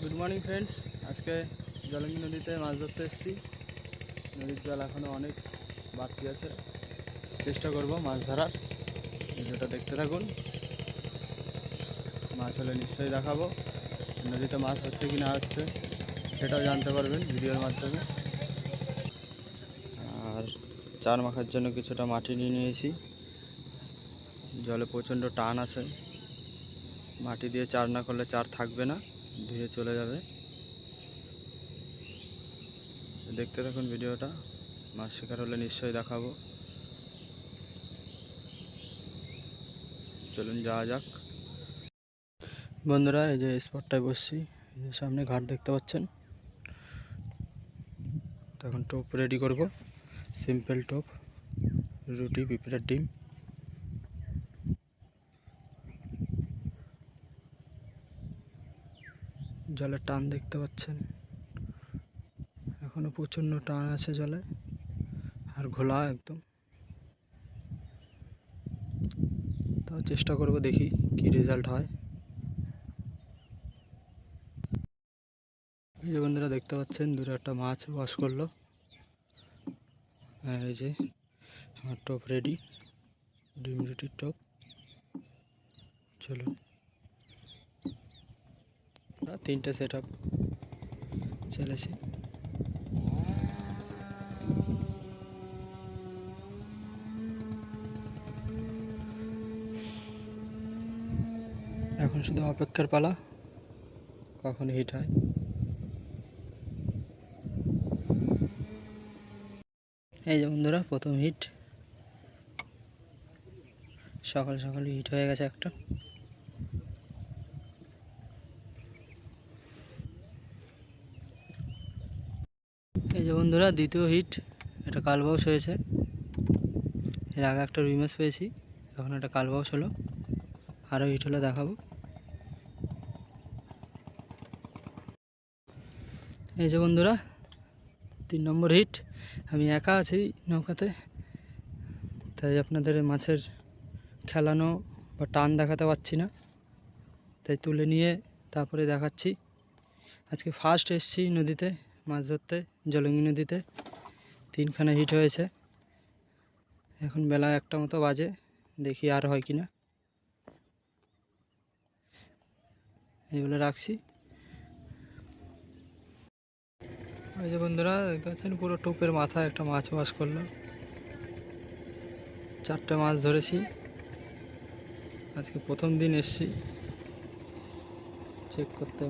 Good morning friends. আজকে জলঙ্গি নদীতে মাছ ধরতে এসেছি। নদীর জল এখনও অনেক বাড়তি আছে। চেষ্টা করব মাছ ধরার। ভিডিওটা দেখতে থাকুন। মাছ হলে নিশ্চয়ই দেখাবো। নদীতে মাছ হচ্ছে কি না হচ্ছে সেটাও জানতে পারবেন ভিডিওর মাধ্যমে। আর চার মাখার জন্য কিছুটা মাটি নিয়ে নিয়েছি। জলে প্রচণ্ড টান আছে। মাটি দিয়ে চার না করলে চার থাকবে না, ধুয়ে চলে যাবে। দেখতে থাকুন ভিডিওটা। মাছ শিকার হলে নিশ্চয়ই দেখাবো। চলুন যাওয়া যাক বন্ধুরা। এই যে স্পটটায় বসছি, এই যে সামনে ঘাট দেখতে পাচ্ছেন। তখন টোপ রেডি করব। সিম্পল টোপ, রুটি, পিঁপড়ার ডিম। জলের টান দেখতে পাচ্ছেন, এখনো প্রচণ্ড টান আছে জলে, আর ঘোলা একদম। তাও চেষ্টা করব, দেখি কি রেজাল্ট হয়। এই যে বন্ধুরা দেখতে পাচ্ছেন দূরে একটা মাছ ওয়াশ করলো। আর এই যে আমার টোপ রেডি, ডিম রুটির টোপ। চলুন, তিনটে সেট আপ চলেছে। এখন শুধু অপেক্ষার পালা, কখন হিট হয়। এই যে বন্ধুরা প্রথম হিট, সকাল সকাল হিট হয়ে গেছে একটা। এই যে বন্ধুরা দ্বিতীয় হিট, এটা কালবাউস হয়েছে। এর আগে একটা রুই মাছ পেয়েছি, এখন একটা কালবাউস হলো। আরও হিট হলে দেখাবো। এই যে বন্ধুরা 3 নম্বর হিট। আমি একা আছি নৌকাতে, তাই আপনাদের মাছের খেলানো বা টান দেখাতে পারছি না, তাই তুলে নিয়ে তারপরে দেখাচ্ছি। আজকে ফার্স্ট এসেছি নদীতে মাছ ধরতে, জলঙ্গি নদীতে। 3খানা হিট হয়েছে। এখন বেলা 1টা মতো বাজে, দেখি আর হয় কি না। এইগুলো রাখছি। এই যে বন্ধুরা দেখতে পাচ্ছেন পুরো টোপের মাথায় একটা মাছ ওয়াশ করলো। 4টে মাছ ধরেছি। আজকে প্রথম দিন এসেছি চেক করতে।